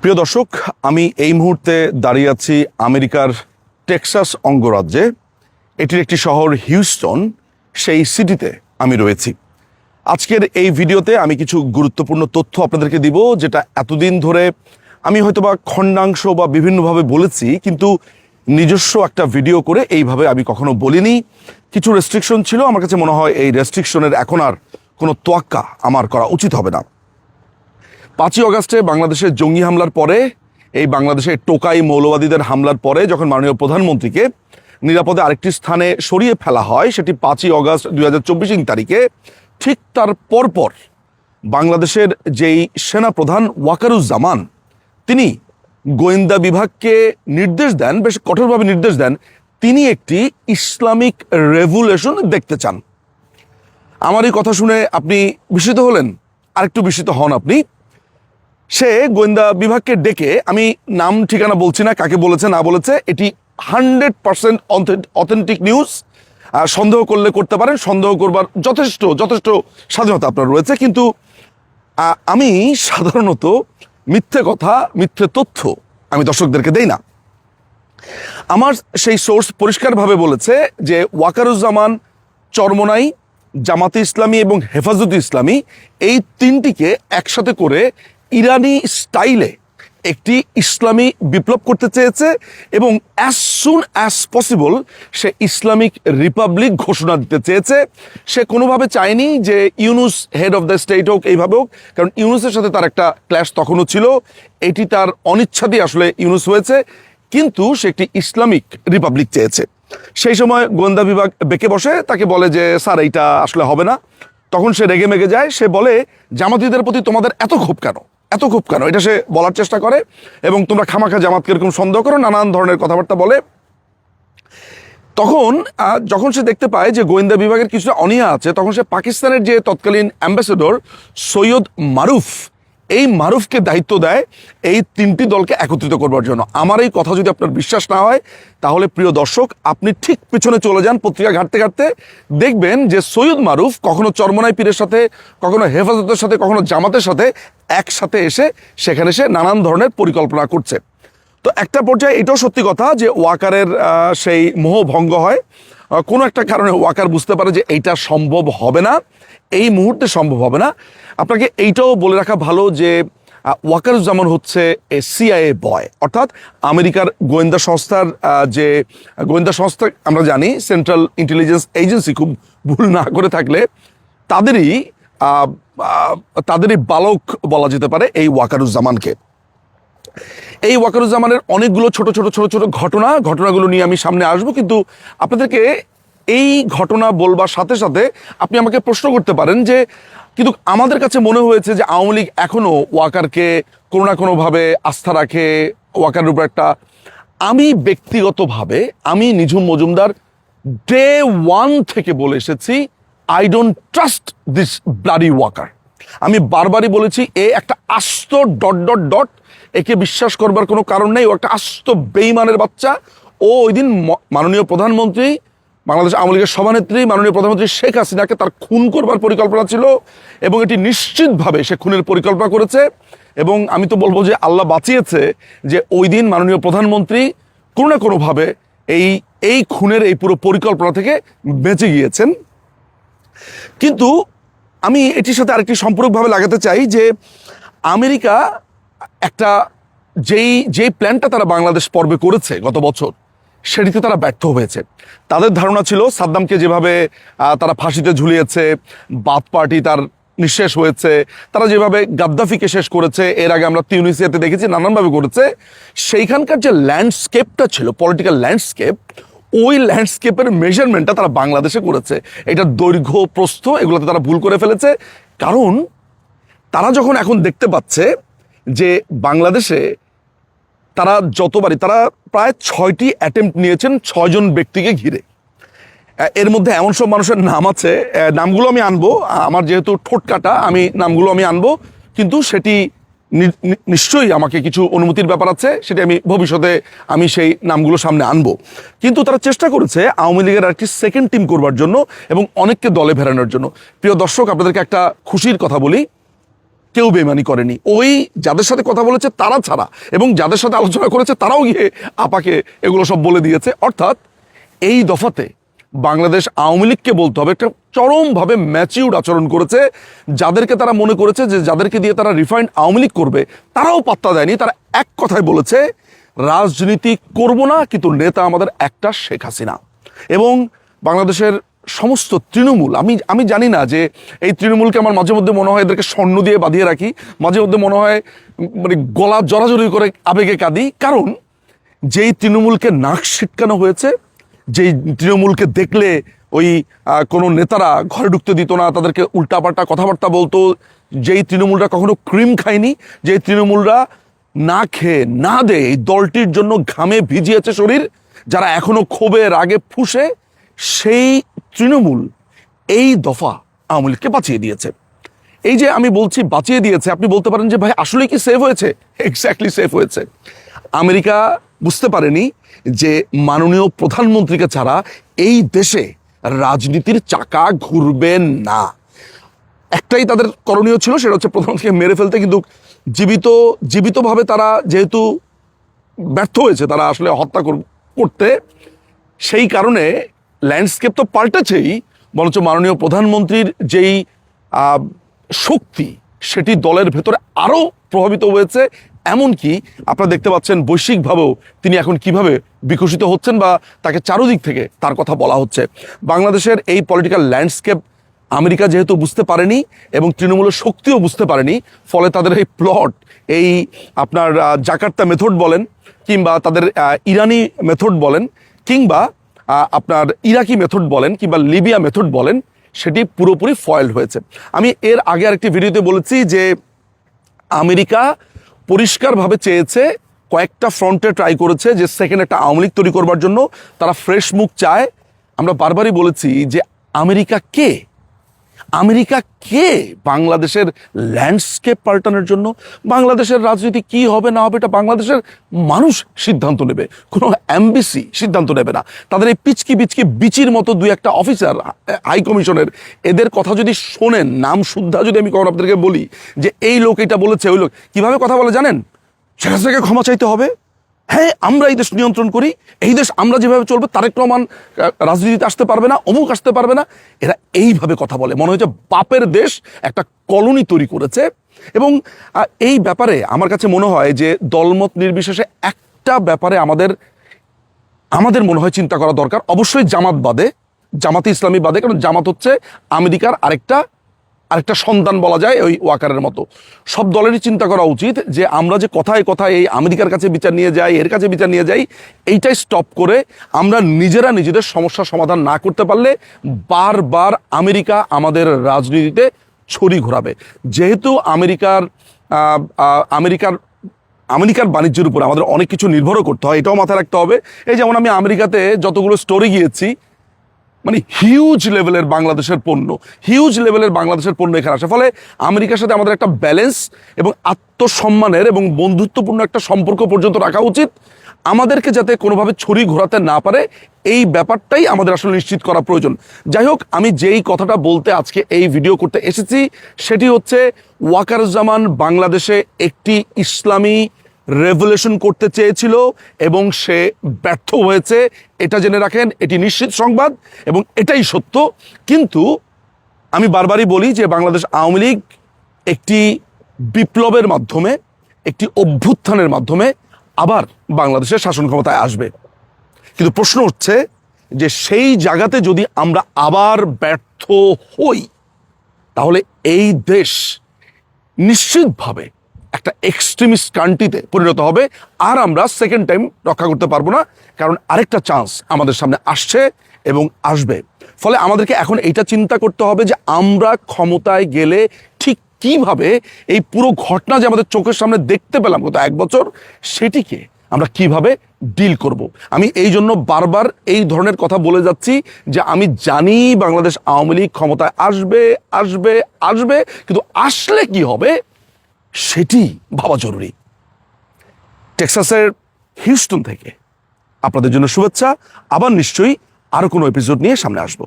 প্রিয় দর্শক, আমি এই মুহূর্তে দাঁড়িয়ে আছি আমেরিকার টেক্সাস অঙ্গরাজ্যে। এটির একটি শহর হিউস্টন, সেই সিটিতে আমি রয়েছি। আজকের এই ভিডিওতে আমি কিছু গুরুত্বপূর্ণ তথ্য আপনাদেরকে দিব, যেটা এতদিন ধরে আমি হয়তোবা খণ্ডাংশ বা বিভিন্নভাবে বলেছি, কিন্তু নিজস্ব একটা ভিডিও করে এইভাবে আমি কখনো বলিনি। কিছু রেস্ট্রিকশন ছিল, আমার কাছে মনে হয় এই রেস্ট্রিকশনের এখন আর কোনো তোয়াক্কা আমার করা উচিত হবে না। 5ই অগাস্টে বাংলাদেশের জঙ্গি হামলার পরে, এই বাংলাদেশের টোকাই মৌলবাদীদের হামলার পরে যখন মাননীয় প্রধানমন্ত্রীকে নিরাপদে আরেকটি স্থানে সরিয়ে ফেলা হয়, সেটি 5ই অগাস্ট 2024 তারিখে, ঠিক তার পরপর বাংলাদেশের যেই সেনাপ্রধান ওয়াকারুজ্জামান, তিনি গোয়েন্দা বিভাগকে নির্দেশ দেন, বেশ কঠোরভাবে নির্দেশ দেন, তিনি একটি ইসলামিক রেভুলেশন দেখতে চান। আমার এই কথা শুনে আপনি বিস্মিত হলেন, আরেকটু বিস্মিত হন আপনি। সে গোয়েন্দা বিভাগকে ডেকে, আমি নাম ঠিকানা বলছি না, কাকে বলেছে না বলেছে, এটি 100% অথেন্টিক নিউজ। সন্দেহ করলে করতে পারেন, সন্দেহ করবার যথেষ্ট স্বাধীনতা আপনার রয়েছে, কিন্তু আমি সাধারণত মিথ্যে কথা, মিথ্যে তথ্য আমি দর্শকদেরকে দেই না। আমার সেই সোর্স পরিষ্কারভাবে বলেছে যে ওয়াকারুজ্জামান চরমোনাই, জামাতে ইসলামী এবং হেফাজতে ইসলামী, এই তিনটিকে একসাথে করে ইরানি স্টাইলে একটি ইসলামী বিপ্লব করতে চেয়েছে এবং অ্যাজ সুন অ্যাজ পসিবল সে ইসলামিক রিপাবলিক ঘোষণা দিতে চেয়েছে। সে কোনোভাবে চায়নি যে Yunus head of the state হোক, এইভাবে হোক, কারণ ইউনুসের সাথে তার একটা ক্ল্যাশ তখনও ছিল। এটি তার অনিচ্ছাতেই আসলে ইউনুস হয়েছে, কিন্তু সে একটি ইসলামিক রিপাবলিক চেয়েছে। সেই সময় গোয়েন্দা বিভাগ বেঁকে বসে, তাকে বলে যে স্যার এইটা আসলে হবে না। তখন সে রেগে মেগে যায়, সে বলে জামাতিদের প্রতি তোমাদের এত ক্ষোভ কেন, এটা সে বলার চেষ্টা করে, এবং তোমরা খামাখা জামাতকে এরকম সন্দেহ করো, নানান ধরনের কথাবার্তা বলে। তখন যখন সে দেখতে পায় যে গোয়েন্দা বিভাগের কিছুটা অনীহা আছে, তখন সে পাকিস্তানের যে তৎকালীন অ্যাম্বাসেডর সৈয়দ মারুফ, এই মারুফকে দায়িত্ব দেয় এই তিনটি দলকে একত্রিত করবার জন্য। আমার এই কথা যদি আপনার বিশ্বাস না হয়, তাহলে প্রিয় দর্শক, আপনি ঠিক পিছনে চলে যান, পত্রিকা ঘাঁটতে ঘাঁটতে দেখবেন যে সৈয়দ মারুফ কখনো চরমোনাই পীরের সাথে, কখনো হেফাজতের সাথে, কখনো জামাতের সাথে একসাথে এসে সেখানে সে নানান ধরনের পরিকল্পনা করছে। তো একটা পর্যায়ে এটাও সত্যি কথা যে ওয়াকারের সেই মোহ ভঙ্গ হয়। কোনো একটা কারণে ওয়াকার বুঝতে পারে যে এইটা সম্ভব হবে না, এই মুহূর্তে সম্ভব হবে না। আপনাকে এইটাও বলে রাখা ভালো যে ওয়াকারুজ্জামান হচ্ছে CIA বয়, অর্থাৎ আমেরিকার গোয়েন্দা সংস্থার যে গোয়েন্দা সংস্থা আমরা জানি, সেন্ট্রাল ইন্টেলিজেন্স এজেন্সি, খুব ভুল না করে থাকলে তাদেরই বালক বলা যেতে পারে এই ওয়াকারুজ্জামানকে। এই ওয়াকারুজ্জামানের অনেকগুলো ছোট ছোট ঘটনাগুলো নিয়ে আমি সামনে আসবো, কিন্তু আপনাদেরকে এই ঘটনা বলবার সাথে সাথে আপনি আমাকে প্রশ্ন করতে পারেন যে কিন্তু আমাদের কাছে মনে হয়েছে যে আওয়ামী লীগ এখনো ওয়াকারকে কোনো না কোনোভাবে আস্থা রাখে, ওয়াকারের উপর একটা। আমি ব্যক্তিগতভাবে, আমি নিঝুম মজুমদার ডে 1 থেকে বলে এসেছি, I don't trust this bloody walker. আমি বারবারই বলেছি, এ একটা আস্ত ... একে বিশ্বাস করবার কোনো কারণ নেই। ও একটা আস্ত বেঈমানের বাচ্চা। ও ওই দিন মাননীয় প্রধানমন্ত্রী, বাংলাদেশ আওয়ামী লীগের সভানেত্রী মাননীয় প্রধানমন্ত্রী শেখ হাসিনাকে তার খুন করবার পরিকল্পনা ছিল, এবং এটি নিশ্চিতভাবে সে খুনের পরিকল্পনা করেছে। এবং আমি তো বলবো যে আল্লাহ বাঁচিয়েছে যে ওই দিন মাননীয় প্রধানমন্ত্রী কোনো না কোনোভাবে এই খুনের এই পুরো পরিকল্পনা থেকে বেঁচে গিয়েছেন। কিন্তু আমি এটির সাথে আরেকটি সম্পূরকভাবে লাগাতে চাই যে আমেরিকা একটা যেই প্ল্যানটা তারা বাংলাদেশ পর্বে করেছে গত বছর, সেটিতে তারা ব্যর্থ হয়েছে। তাদের ধারণা ছিল সাদ্দামকে যেভাবে তারা ফাঁসিতে ঝুলিয়েছে, বাথ পার্টি তার নিঃশেষ হয়েছে, তারা যেভাবে গাদ্দাফিকে শেষ করেছে, এর আগে আমরা তিউনিসিয়াতে দেখেছি নানানভাবে করেছে, সেইখানকার যে ল্যান্ডস্কেপটা ছিল, পলিটিক্যাল ল্যান্ডস্কেপ, ওই ল্যান্ডস্কেপের মেজারমেন্টটা তারা বাংলাদেশে করেছে। এটা দৈর্ঘ্য প্রস্থ এগুলোতে তারা ভুল করে ফেলেছে। কারণ তারা যখন এখন দেখতে পাচ্ছে যে বাংলাদেশে তারা তারা প্রায় 6টি অ্যাটেম্প্ট নিয়েছেন 6 জন ব্যক্তিকে ঘিরে। এর মধ্যে এমন সব মানুষের নাম আছে, নামগুলো আমি আনবো, আমার যেহেতু ঠোঁট কাটা, আমি নামগুলো আমি আনবো, কিন্তু সেটি নিশ্চয়ই আমাকে কিছু অনুমতির ব্যাপার আছে, সেটি আমি ভবিষ্যতে আমি সেই নামগুলো সামনে আনবো। কিন্তু তারা চেষ্টা করেছে আওয়ামী লীগের আরেকটি সেকেন্ড টিম করবার জন্য এবং অনেককে দলে ভেড়ানোর জন্য। প্রিয় দর্শক, আপনাদেরকে একটা খুশির কথা বলি, কেউ বেইমানি করেনি। ওই যাদের সাথে কথা বলেছে তারা ছাড়া এবং যাদের সাথে আলোচনা করেছে তারাও গিয়ে আপাকে এগুলো সব বলে দিয়েছে। অর্থাৎ এই দফাতে বাংলাদেশ আওয়ামী লীগকে বলতে হবে একটা চরমভাবে ম্যাচিউর্ড আচরণ করেছে। যাদেরকে তারা মনে করেছে যে যাদেরকে দিয়ে তারা রিফাইন্ড আওয়ামী লীগ করবে তারাও পাত্তা দেয়নি। তারা এক কথায় বলেছে রাজনীতি করব না, কিন্তু নেতা আমাদের একটা শেখ হাসিনা। এবং বাংলাদেশের সমস্ত তৃণমূল, আমি জানি না যে এই তৃণমূলকে আমার মাঝে মধ্যে মনে হয় এদেরকে স্বর্ণ দিয়ে বাঁধিয়ে রাখি, মাঝে মধ্যে মনে হয় মানে গলা জড়াজড়ি করে আবেগে কাঁদি। কারণ যেই তৃণমূলকে নাক ছিটকানো হয়েছে, যেই তৃণমূলকে দেখলে ওই কোনো নেতারা ঘরে ঢুকতে দিত না, তাদেরকে উল্টাপাল্টা কথাবার্তা বলতো, যেই তৃণমূলরা কখনো ক্রিম খায়নি, যেই তৃণমূলরা না খেয়ে না দেয় এই দলটির জন্য ঘামে ভিজিয়েছে শরীর, যারা এখনো ক্ষোভে রাগে ফুঁসে, সেই তৃণমূল এই দফা আওয়ামী লীগকে বাঁচিয়ে দিয়েছে। এই যে আমি বলছি বাঁচিয়ে দিয়েছে, আপনি বলতে পারেন যে ভাই আসলে কি সেভ হয়েছে? এক্স্যাক্টলি সেভ হয়েছে। আমেরিকা বুঝতে পারেনি যে মাননীয় প্রধানমন্ত্রীকে ছাড়া এই দেশে রাজনীতির চাকা ঘুরবে না। একটাই তাদের করণীয় ছিল, সেটা হচ্ছে প্রধানমন্ত্রীকে মেরে ফেলতে। কিন্তু জীবিতভাবে তারা যেহেতু ব্যর্থ হয়েছে, তারা আসলে হত্যা করতে, সেই কারণে ল্যান্ডস্কেপ তো পাল্টেছেই, বরঞ্চ মাননীয় প্রধানমন্ত্রীর যেই শক্তি সেটি দলের ভেতরে আরও প্রভাবিত হয়েছে। এমনকি আপনারা দেখতে পাচ্ছেন বৈশ্বিকভাবেও তিনি এখন কিভাবে বিকশিত হচ্ছেন বা তাকে চারদিক থেকে তার কথা বলা হচ্ছে। বাংলাদেশের এই পলিটিক্যাল ল্যান্ডস্কেপ আমেরিকা যেহেতু বুঝতে পারেনি এবং তৃণমূলের শক্তিও বুঝতে পারেনি, ফলে তাদের এই প্লট, এই আপনার জাকার্তা মেথড বলেন, কিংবা তাদের ইরানি মেথড বলেন, কিংবা আপনার ইরাকি মেথড বলেন, কিংবা লিবিয়া মেথড বলেন, সেটি পুরোপুরি ফয়েল হয়েছে। আমি এর আগে আরেকটি ভিডিওতে বলেছি যে আমেরিকা পরিষ্কারভাবে চেয়েছে, কয়েকটা ফ্রন্টে ট্রাই করেছে যে সেকেন্ড একটা আওয়ামী লীগ তৈরি করবার জন্য। তারা ফ্রেশ মুখ চায়। আমরা বারবারই বলেছি যে আমেরিকা কে বাংলাদেশের ল্যান্ডস্কেপ পাল্টানোর জন্য? বাংলাদেশের রাজনীতি কি হবে না হবে এটা বাংলাদেশের মানুষ সিদ্ধান্ত নেবে, কোনো এমবিসি সিদ্ধান্ত নেবে না। তাদের এই পিচকি বিচির মতো দুই একটা অফিসার হাই কমিশনের, এদের কথা যদি শোনেন, নাম শুদ্ধা যদি আমি কখন আপনাদেরকে বলি যে এই লোক এটা বলেছে, ওই লোক কিভাবে কথা বলে জানেন? শেখ হাসিনাকে ক্ষমা চাইতে হবে, হ্যাঁ আমরা এই দেশ নিয়ন্ত্রণ করি, এই দেশ আমরা যেভাবে চলবে, তারেক রহমান রাজনীতিতে আসতে পারবে না, অমুক আসতে পারবে না। এরা এইভাবে কথা বলে, মনে হচ্ছে বাপের দেশ একটা কলোনি তৈরি করেছে। এবং এই ব্যাপারে আমার কাছে মনে হয় যে দলমত নির্বিশেষে একটা ব্যাপারে আমাদের মনে হয় চিন্তা করা দরকার, অবশ্যই জামাতে ইসলামী বাদে। কারণ জামাত হচ্ছে আমেরিকার আরেকটা সন্তান বলা যায়, ওই ওয়াকারের মতো। সব দলেরই চিন্তা করা উচিত যে আমরা যে কথায় এই আমেরিকার কাছে বিচার নিয়ে যাই, এর কাছে বিচার নিয়ে যাই, এইটাই স্টপ করে আমরা নিজেদের সমস্যার সমাধান না করতে পারলে বারবার আমেরিকা আমাদের রাজনীতিতে ছড়ি ঘোরাবে। যেহেতু আমেরিকার বাণিজ্যের উপর আমাদের অনেক কিছু নির্ভরও করতে হয়, এটাও মাথায় রাখতে হবে। এই যেমন আমি আমেরিকাতে যতগুলো স্টোরে গিয়েছি, মানে হিউজ লেভেলের বাংলাদেশের পণ্য এখানে আসে। ফলে আমেরিকার সাথে আমাদের একটা ব্যালেন্স এবং আত্মসম্মানের এবং বন্ধুত্বপূর্ণ একটা সম্পর্ক পর্যন্ত রাখা উচিত। আমাদেরকে যাতে কোনোভাবে ছড়ি ঘোরাতে না পারে, এই ব্যাপারটাই আমাদের আসলে নিশ্চিত করা প্রয়োজন। যাই হোক, আমি যেই কথাটা বলতে আজকে এই ভিডিও করতে এসেছি সেটি হচ্ছে ওয়াকারুজ্জামান বাংলাদেশে একটি ইসলামী রেভলিউশন করতে চেয়েছিল এবং সে ব্যর্থ হয়েছে, এটা জেনে রাখেন। এটি নিশ্চিত সংবাদ এবং এটাই সত্য। কিন্তু আমি বারবারই বলি যে বাংলাদেশ আওয়ামী লীগ একটি বিপ্লবের মাধ্যমে, একটি অভ্যুত্থানের মাধ্যমে আবার বাংলাদেশের শাসন ক্ষমতায় আসবে। কিন্তু প্রশ্ন হচ্ছে যে সেই জায়গাতে যদি আমরা আবার ব্যর্থ হই, তাহলে এই দেশ নিশ্চিতভাবে একটা এক্সট্রিমিস্ট কান্ট্রিতে পরিণত হবে, আর আমরা সেকেন্ড টাইম রক্ষা করতে পারবো না। কারণ আরেকটা চান্স আমাদের সামনে আসছে এবং আসবে। ফলে আমাদেরকে এখন এইটা চিন্তা করতে হবে যে আমরা ক্ষমতায় গেলে ঠিক কিভাবে এই পুরো ঘটনা যে আমাদের চোখের সামনে দেখতে পেলাম গত 1 বছর, সেটিকে আমরা কিভাবে ডিল করব। আমি এই জন্য বারবার এই ধরনের কথা বলে যাচ্ছি যে আমি জানি বাংলাদেশ আওয়ামী লীগ ক্ষমতায় আসবে, কিন্তু আসলে কি হবে সেটি ভাবা জরুরি। টেক্সাসের হিউস্টন থেকে আপনাদের জন্য শুভেচ্ছা। আবার নিশ্চয়ই আরো কোনো এপিসোড নিয়ে সামনে আসবো।